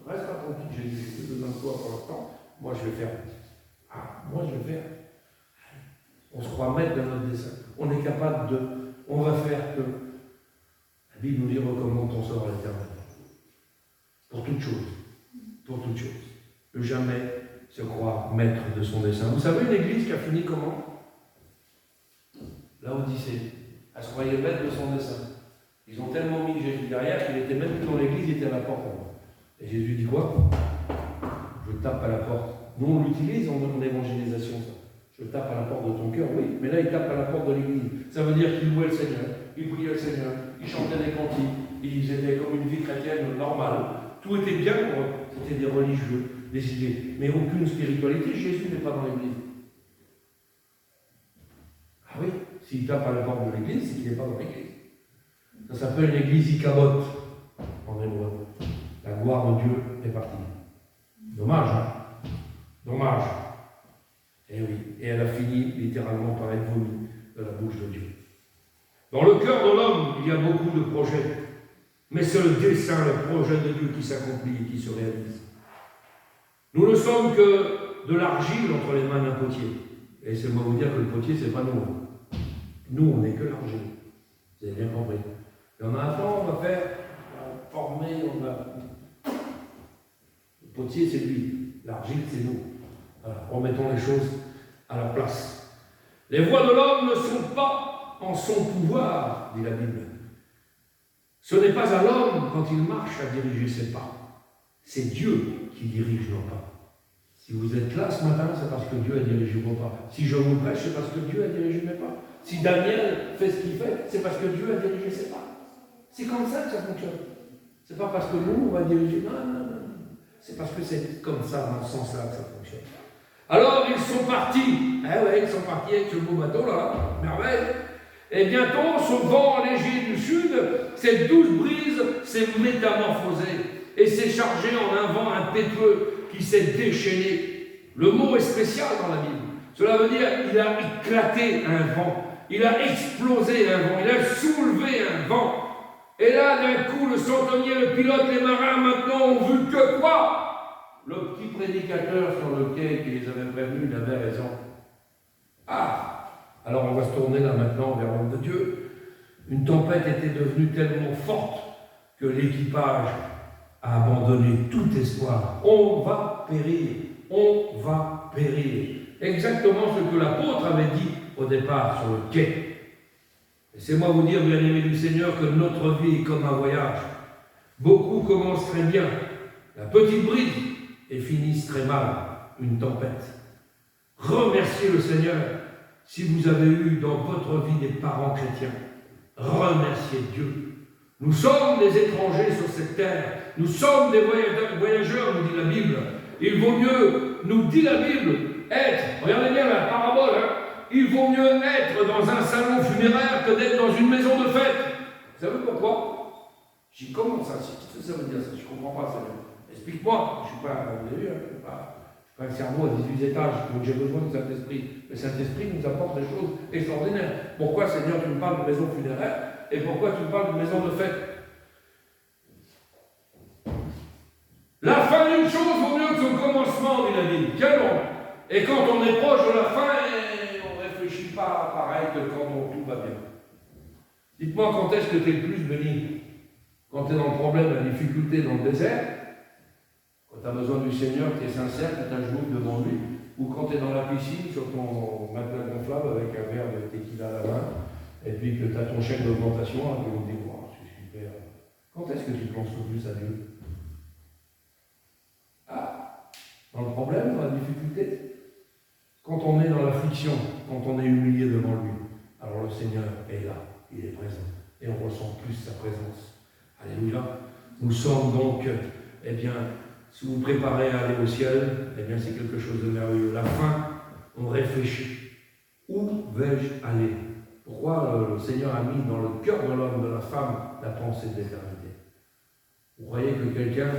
S1: Reste pas tranquille, Jésus, j'ai plus besoin de toi pour l'instant. Moi, je vais faire. Moi, je vais faire. On se croit maître de notre dessein. On est capable de. On va faire que. La Bible nous dit recommande ton sort à l'Éternel. Pour toute chose. Pour toute chose. Ne jamais se croire maître de son dessein. Vous savez, une église qui a fini comment? L'Odyssée. Elle se croyait maître de son dessein. Ils ont tellement mis Jésus derrière qu'il n'était même plus dans l'église, il était à la porte. Et Jésus dit quoi? Je tape à la porte. Nous, on l'utilise en évangélisation, ça. Je tape à la porte de ton cœur, oui. Mais là, il tape à la porte de l'église. Ça veut dire qu'il louait le Seigneur, il priait le Seigneur, il chantait des cantiques, ils étaient comme une vie chrétienne normale. Tout était bien pour eux. C'était des religieux, des idées. Mais aucune spiritualité. Jésus n'est pas dans l'église. Ah oui, s'il tape à la porte de l'église, c'est qu'il n'est pas dans l'église. Ça s'appelle une église Ichabod en hébreu. La gloire de Dieu est partie. Dommage, hein? Dommage. Et oui, et elle a fini littéralement par être vomi de la bouche de Dieu. Dans le cœur de l'homme, il y a beaucoup de projets. Mais c'est le dessein, le projet de Dieu qui s'accomplit et qui se réalise. Nous ne sommes que de l'argile entre les mains d'un potier. Et c'est moi vous dire que le potier, c'est pas nous. Nous, on n'est que l'argile. Vous avez bien compris. Et on a un temps, on va faire, on va former, on va... Le potier, c'est lui. L'argile, c'est nous. Voilà, remettons les choses à leur place. Les voies de l'homme ne sont pas en son pouvoir, dit la Bible. Ce n'est pas à l'homme, quand il marche, à diriger ses pas. C'est Dieu qui dirige nos pas. Si vous êtes là ce matin, c'est parce que Dieu a dirigé vos pas. Si je vous prêche, c'est parce que Dieu a dirigé mes pas. Si Daniel fait ce qu'il fait, c'est parce que Dieu a dirigé ses pas. C'est comme ça que ça fonctionne. C'est pas parce que nous, on va diriger. Non. C'est parce que c'est comme ça, dans ce sens-là, que ça fonctionne. Alors, ils sont partis. Ils sont partis avec ce beau bateau, là, merveille. Et bientôt, ce vent léger du sud, cette douce brise s'est métamorphosée et s'est chargée en un vent impétueux qui s'est déchaîné. Le mot est spécial dans la Bible. Cela veut dire qu'il a éclaté un vent, il a explosé un vent, il a soulevé un vent. Et là, d'un coup, le centenier, le pilote, les marins, maintenant, ont vu que quoi? Le petit prédicateur sur le quai qui les avait prévenus, il avait raison. Alors on va se tourner là maintenant vers l'homme de Dieu. Une tempête était devenue tellement forte que l'équipage a abandonné tout espoir. On va périr, on va périr. Exactement ce que l'apôtre avait dit au départ sur le quai. Laissez-moi vous dire, bien-aimés du Seigneur, que notre vie est comme un voyage. Beaucoup commencent très bien, la petite brise, et finissent très mal, une tempête. Remerciez le Seigneur si vous avez eu dans votre vie des parents chrétiens. Remerciez Dieu. Nous sommes des étrangers sur cette terre. Nous sommes des voyageurs, nous dit la Bible. Il vaut mieux, nous dit la Bible, être, regardez bien la parabole, il vaut mieux être dans un salon funéraire que d'être dans une maison de fête. Vous savez pourquoi? J'ai comment ça? Qu'est-ce que ça veut dire ça? Je ne comprends pas ça. Explique-moi. Je ne suis pas, vous avez vu, je ne suis pas un cerveau à 18 étages, donc j'ai besoin du Saint-Esprit. Le Saint-Esprit nous apporte des choses extraordinaires. Pourquoi, Seigneur, tu me parles de maison funéraire et pourquoi tu me parles de maison de fête? La fin d'une chose vaut mieux que son commencement, dit la Bible. Quel nom! Et quand on est proche de la fin, on ne réfléchit pas pareil que quand tout va bien. Dites-moi quand est-ce que tu es le plus béni? Quand tu es dans le problème, la difficulté dans le désert, quand tu as besoin du Seigneur, tu es sincère, tu as un genou devant lui, ou quand tu es dans la piscine sur ton matelas gonflable avec un verre de tequila à la main, et puis que tu as ton chèque d'augmentation, et puis on te dit, wow, c'est super. Quand est-ce que tu penses le plus à Dieu? Dans le problème, dans la difficulté, quand on est dans l'affliction, quand on est humilié devant lui, alors le Seigneur est là, il est présent, et on ressent plus sa présence. Alléluia. Nous sommes donc, si vous préparez à aller au ciel, c'est quelque chose de merveilleux. La fin, on réfléchit. Où vais-je aller? Pourquoi le Seigneur a mis dans le cœur de l'homme, de la femme, la pensée de l'éternité? Vous croyez que quelqu'un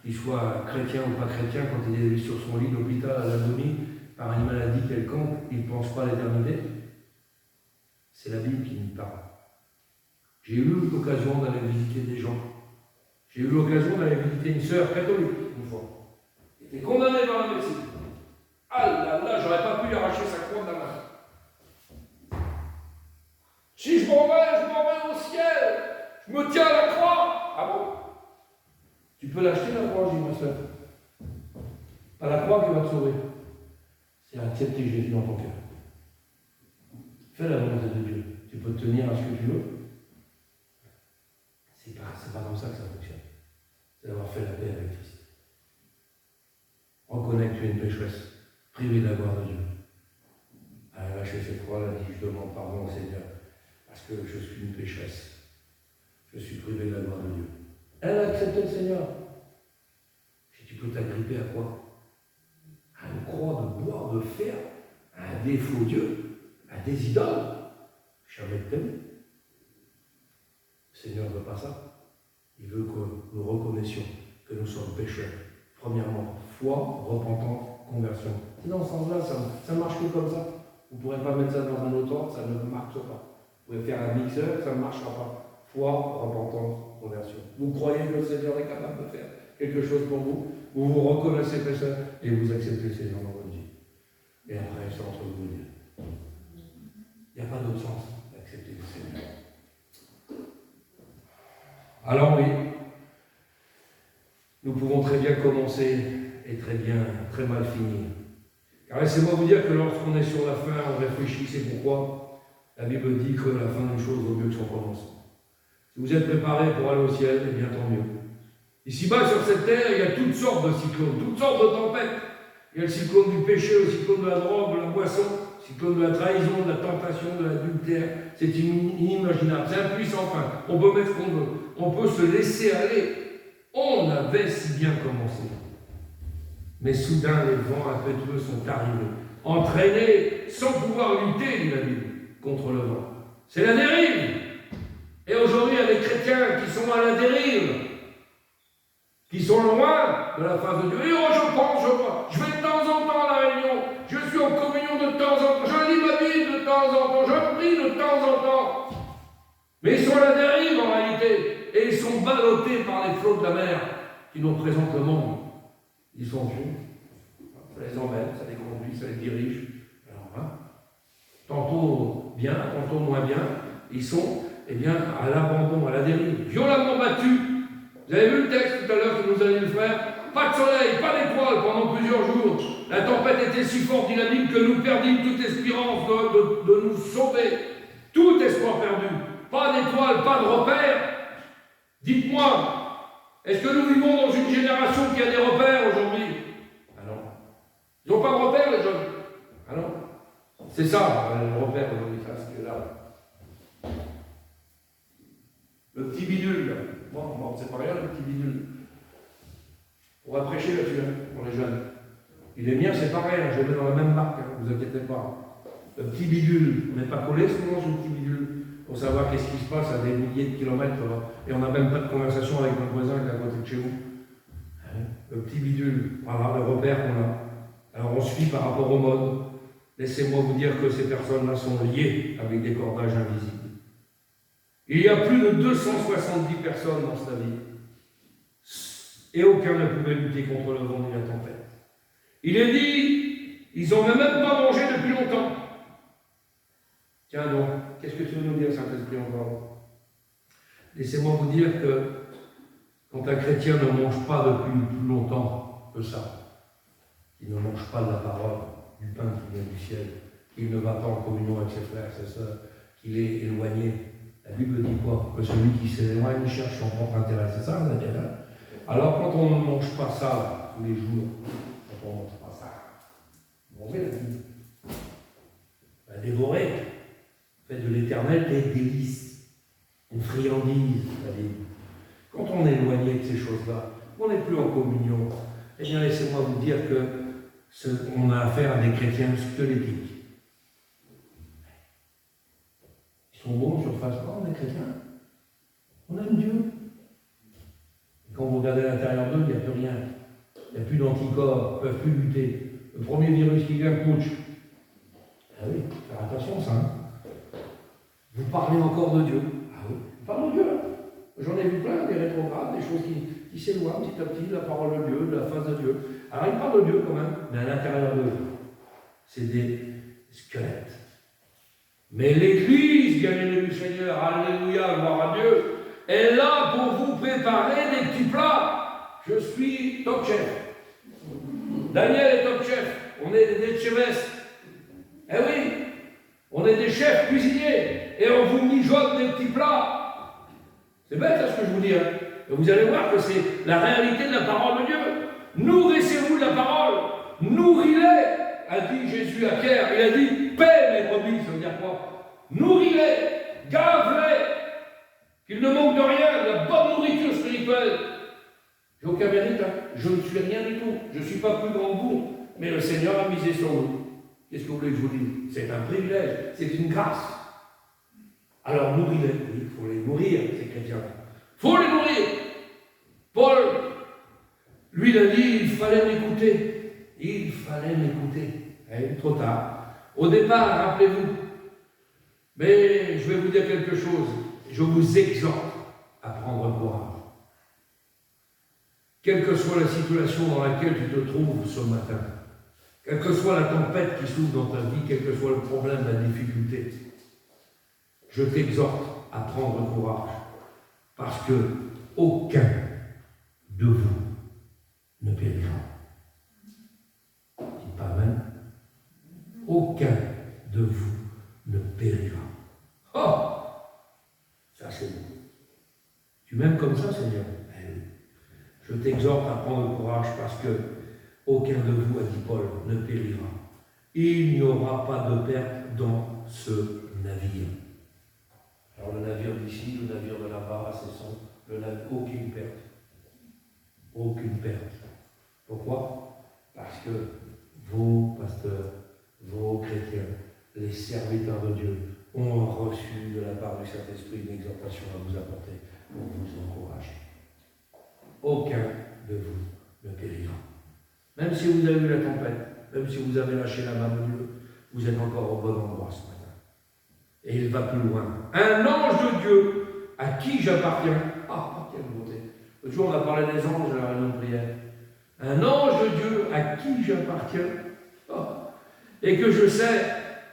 S1: qu'il soit chrétien ou pas chrétien, quand il est sur son lit d'hôpital à l'agonie, par une maladie quelconque, il ne pense pas à l'éternité. C'est la Bible qui nous parle. J'ai eu l'occasion d'aller visiter des gens. J'ai eu l'occasion d'aller visiter une sœur catholique, une fois. Elle était condamnée par la médecine. Ah là là, j'aurais pas pu lui arracher sa croix de la main. Si je m'en vais au ciel. Je me tiens à la croix. Ah bon? Tu peux l'acheter la croix, j'ai dit ma soeur. Pas la croix qui va te sauver. C'est accepter Jésus dans ton cœur. Fais la volonté de Dieu. Tu peux tenir à ce que tu veux. C'est pas comme ça que ça fonctionne. C'est d'avoir fait la paix avec Christ. Reconnais que tu es une pécheresse, privée de la gloire de Dieu. Elle a lâché cette croix, elle a dit, je demande pardon au Seigneur, parce que je suis une pécheresse. Je suis privé de la gloire de Dieu. Elle a accepté le Seigneur. Si tu peux t'agripper à quoi? À une croix de bois, de fer, à des faux dieux, à des idoles. Jamais de thème. Le Seigneur ne veut pas ça. Il veut que nous reconnaissions que nous sommes pécheurs. Premièrement, foi, repentance, conversion. C'est dans ce sens-là, ça marche que comme ça. Vous ne pourrez pas mettre ça dans un autre ordre, ça ne marche pas. Vous pouvez faire un mixeur, ça ne marchera pas. Foi, repentance, conversion. Vous croyez que le Seigneur est capable de faire quelque chose pour vous, vous vous reconnaissez pécheur et vous acceptez le Seigneur dans votre vie. Et après, c'est entre vous et Dieu. Il n'y a pas d'autre sens d'accepter le Seigneur. Alors oui, nous pouvons très bien commencer et très mal finir. Car laissez-moi vous dire que lorsqu'on est sur la fin, on réfléchit, c'est pourquoi la Bible dit que la fin d'une chose vaut mieux que son commencement. Si vous êtes préparé pour aller au ciel, eh bien tant mieux. Ici-bas, sur cette terre, il y a toutes sortes de cyclones, toutes sortes de tempêtes. Il y a le cyclone du péché, le cyclone de la drogue, de la boisson, le cyclone de la trahison, de la tentation, de l'adultère. C'est inimaginable, c'est impuissant. Enfin, on peut mettre ce qu'on veut. On peut se laisser aller. On avait si bien commencé. Mais soudain, les vents impétueux sont arrivés, entraînés sans pouvoir lutter, dit la Bible, contre le vent. C'est la dérive. Et aujourd'hui, il y a des chrétiens qui sont à la dérive, qui sont loin de la face de Dieu. Et je vais de temps en temps à la réunion, je suis en communion de temps en temps, je lis ma Bible de temps en temps, je prie de temps en temps. Mais ils sont à la dérive en réalité, et ils sont ballottés par les flots de la mer qui nous représentent le monde. Ils sont vieux, ça les emmène, ça les conduit, ça les dirige. Alors, tantôt bien, tantôt moins bien, ils sont à l'abandon, à la dérive, violemment battus. Vous avez vu le texte tout à l'heure que nous allons le faire? Pas de soleil, pas d'étoiles pendant plusieurs jours. La tempête était si forte, dit la Bible, que nous perdîmes toute espérance de nous sauver. Tout espoir perdu. Pas d'étoiles, pas de repères. Dites-moi, est-ce que nous vivons dans une génération qui a des repères aujourd'hui? Ah non. Ils n'ont pas de repères, les jeunes. Ah non. C'est ça, le repère aujourd'hui, ça, c'est là. Le petit bidule, là. Bon, c'est pas rien, le petit bidule. On va prêcher là-dessus, pour les jeunes. Il est mien, c'est pareil, je le mets dans la même marque, ne vous inquiétez pas. Le petit bidule, on n'est pas collé souvent sur le petit bidule pour savoir qu'est-ce qui se passe à des milliers de kilomètres, et on n'a même pas de conversation avec notre voisin qui est à côté de chez vous. Le petit bidule, voilà le repère qu'on a. Alors on suit par rapport au mode. Laissez-moi vous dire que ces personnes-là sont liées avec des cordages invisibles. Il y a plus de 270 personnes dans cette vie. Et aucun ne pouvait lutter contre le vent ni la tempête. Il est dit, ils n'ont même pas mangé depuis longtemps. Tiens donc, qu'est-ce que tu veux nous dire, Saint-Esprit, encore? Laissez-moi vous dire que quand un chrétien ne mange pas depuis plus longtemps que ça, il ne mange pas de la parole, du pain qui vient du ciel, qu'il ne va pas en communion avec ses frères, ses sœurs, qu'il est éloigné. La Bible dit quoi? Que celui qui s'éloigne cherche son propre intérêt. C'est ça, on a dit là. Alors, quand on ne mange pas ça là, tous les jours, quand on ne mange pas ça, mangez la Bible. Dévorer. Faites de l'éternel des délices, une friandise, la Bible. Quand on est éloigné de ces choses-là, on n'est plus en communion, eh bien, laissez-moi vous dire qu'on a affaire à des chrétiens squelettiques. Ils sont bons sur face, on est chrétiens. On aime Dieu. Quand vous regardez à l'intérieur d'eux, il n'y a plus rien. Il n'y a plus d'anticorps, ils ne peuvent plus lutter. Le premier virus qui vient, couche. Ah oui, faire attention ça. Hein. Vous parlez encore de Dieu. Ah oui, parlez de Dieu. J'en ai vu plein, des rétrogrades, des choses qui s'éloignent petit à petit de la parole de Dieu, de la face de Dieu. Alors ils parlent de Dieu quand même, mais à l'intérieur d'eux, c'est des squelettes. Mais l'Église, bien-aimée du Seigneur, alléluia, gloire à Dieu, est là pour vous préparer des petits plats. Je suis top chef. Daniel est top chef. On est des chefs. Eh oui, on est des chefs cuisiniers. Et on vous mijote des petits plats. C'est bête là, ce que je vous dis. Hein. Et vous allez voir que c'est la réalité de la parole de Dieu. Nourrissez-vous de la parole. Nourris-les, a dit Jésus à Pierre. Il a dit, paie mes brebis. Ça veut dire quoi? Nourris-les, gave-les. Qu'il ne manque de rien, de la bonne nourriture spirituelle. J'ai aucun mérite, hein. Je ne suis rien du tout. Je ne suis pas plus grand que vous. Mais le Seigneur a misé sur nous. Qu'est-ce que vous voulez que je vous dise? C'est un privilège, c'est une grâce. Alors nourris-les. Oui, il faut les nourrir, ces chrétiens. Il faut les nourrir. Paul, lui, il a dit, il fallait m'écouter. Il fallait m'écouter. Eh, trop tard. Au départ, rappelez-vous. Mais je vais vous dire quelque chose. Je vous exhorte à prendre courage. Quelle que soit la situation dans laquelle tu te trouves ce matin, quelle que soit la tempête qui s'ouvre dans ta vie, quel que soit le problème, la difficulté, je t'exhorte à prendre courage, parce que aucun de vous ne périra. Dites pas amen. Aucun de vous ne périra. Oh! Ça c'est bon. Tu m'aimes comme ça, Seigneur? Je t'exhorte à prendre courage parce que aucun de vous, a dit Paul, ne périra. Il n'y aura pas de perte dans ce navire. Alors le navire d'ici, le navire de là-bas, aucune perte. Aucune perte. Pourquoi? Parce que vos pasteurs, vos chrétiens, les serviteurs de Dieu ont reçu de la part du Saint-Esprit une exhortation à vous apporter pour vous encourager. Aucun de vous ne périra. Même si vous avez eu la tempête, même si vous avez lâché la main de Dieu, vous êtes encore au bon endroit ce matin. Et il va plus loin. Un ange de Dieu à qui j'appartiens. Ah, quelle beauté. L'autre jour, on a parlé des anges à la réunion de prière. Un ange de Dieu à qui j'appartiens. Oh. Et que je sais,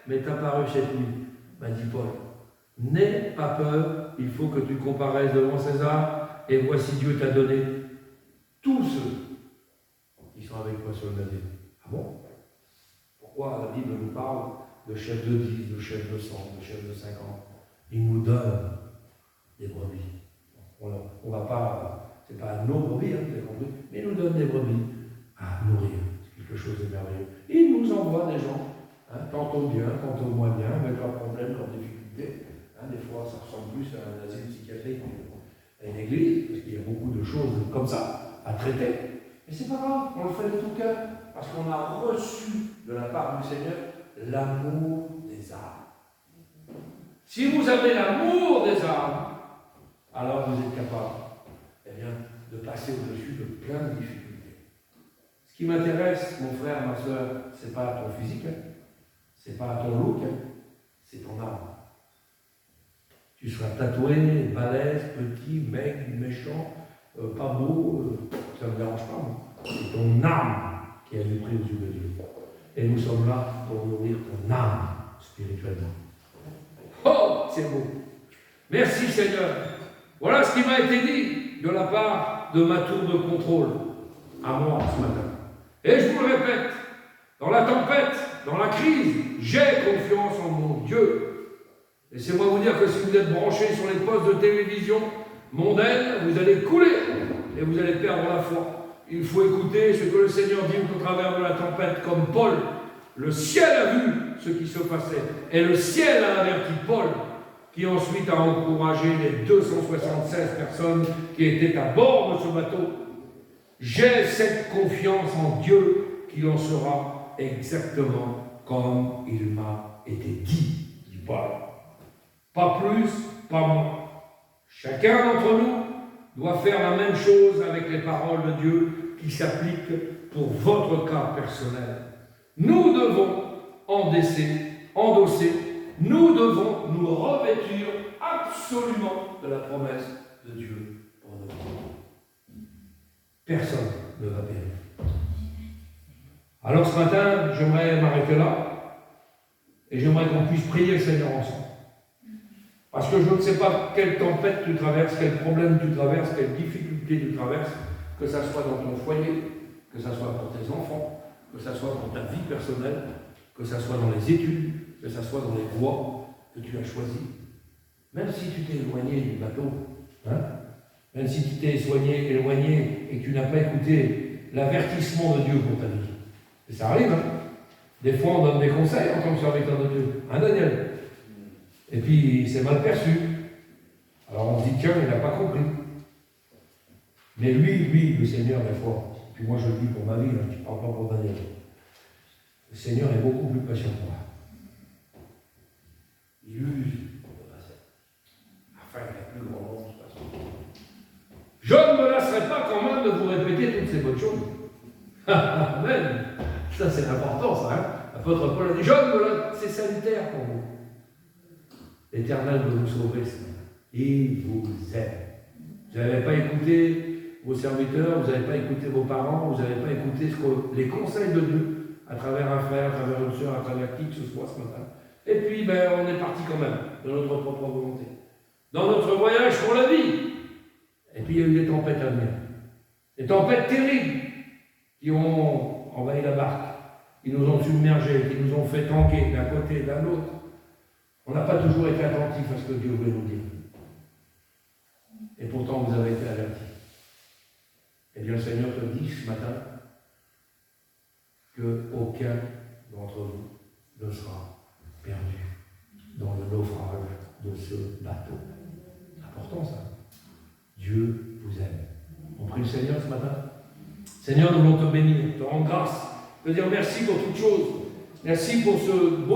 S1: m'est apparu cette nuit, m'a dit Paul. N'aie pas peur, il faut que tu comparaisses devant César, et voici Dieu t'a donné tous ceux qui sont avec toi sur le navire. Ah bon? Pourquoi la Bible nous parle de chefs de 10, de chefs de 100, de chefs de 50? Il nous donne des brebis. On va pas, c'est pas nos brebis, hein, vous avez compris, mais il nous donne des brebis à nourrir. C'est quelque chose de merveilleux. Il nous envoie des gens, hein, tantôt bien, tantôt moins bien, avec leurs problèmes, leurs difficultés. Hein, des fois, ça ressemble plus à un asile psychiatrique qu'à une église, parce qu'il y a beaucoup de choses comme ça à traiter. Mais c'est pas grave, on le fait de tout cœur, parce qu'on a reçu de la part du Seigneur l'amour des âmes. Si vous avez l'amour des âmes, alors vous êtes capable, eh bien, de passer au-dessus de plein de difficultés. Ce qui m'intéresse, mon frère, ma soeur, c'est pas ton physique, hein, c'est pas ton look, hein, c'est ton âme. Tu seras tatoué, balèze, petit, maigre, méchant, pas beau, ça ne me dérange pas. Moi. C'est ton âme qui a du prix aux yeux de Dieu. Et nous sommes là pour nourrir ton âme spirituellement. Oh, c'est beau. Merci Seigneur. Voilà ce qui m'a été dit de la part de ma tour de contrôle à moi ce matin. Et je vous le répète, dans la tempête, dans la crise, j'ai confiance en mon Dieu. Laissez-moi vous dire que si vous êtes branchés sur les postes de télévision mondaine, vous allez couler et vous allez perdre la foi. Il faut écouter ce que le Seigneur dit au travers de la tempête, comme Paul. Le ciel a vu ce qui se passait et le ciel a averti Paul, qui ensuite a encouragé les 276 personnes qui étaient à bord de ce bateau. J'ai cette confiance en Dieu qu'il en sera exactement comme il m'a été dit, dit Paul. Pas plus, pas moins. Chacun d'entre nous doit faire la même chose avec les paroles de Dieu qui s'appliquent pour votre cas personnel. Nous devons endosser, nous devons nous revêtir absolument de la promesse de Dieu pour nous. Personne ne va périr. Alors ce matin, j'aimerais m'arrêter là et j'aimerais qu'on puisse prier le Seigneur ensemble. Parce que je ne sais pas quelle tempête tu traverses, quel problème tu traverses, quelle difficulté tu traverses, que ça soit dans ton foyer, que ça soit pour tes enfants, que ça soit pour ta vie personnelle, que ça soit dans les études, que ça soit dans les voies que tu as choisies. Même si tu t'es éloigné du bateau, même si tu t'es éloigné et que tu n'as pas écouté l'avertissement de Dieu pour ta vie. Et ça arrive, Des fois, on donne des conseils en tant que serviteur de Dieu. Daniel? Et puis, c'est mal perçu. Alors, on se dit, tiens, il n'a pas compris. Mais lui, le Seigneur, des fois, puis moi, je le dis pour ma vie, je ne parle pas pour Daniel. Le Seigneur est beaucoup plus patient que moi. Il use le passé, afin qu'il y ait plus grand nombre de façon. Je ne me lasserai pas quand même de vous répéter toutes ces bonnes choses. Amen. Ça, c'est important, ça. L'apôtre Paul a dit, je ne me lasse, c'est salutaire pour vous. L'Éternel veut vous sauver ce matin. Il vous aime. Vous n'avez pas écouté vos serviteurs, vous n'avez pas écouté vos parents, vous n'avez pas écouté les conseils de Dieu à travers un frère, à travers une soeur, à travers qui que ce soit ce matin. Et puis, on est parti quand même de notre propre volonté. Dans notre voyage pour la vie. Et puis, il y a eu des tempêtes à venir. Des tempêtes terribles qui ont envahi la barque, qui nous ont submergés, qui nous ont fait tanguer d'un côté, d'un autre. On n'a pas toujours été attentifs à ce que Dieu voulait nous dire. Et pourtant, vous avez été avertis. Eh bien, le Seigneur te dit ce matin qu'aucun d'entre vous ne sera perdu dans le naufrage de ce bateau. C'est important, ça. Dieu vous aime. On prie le Seigneur ce matin. Seigneur, nous voulons te bénir, te rendre grâce, te dire merci pour toutes choses. Merci pour ce beau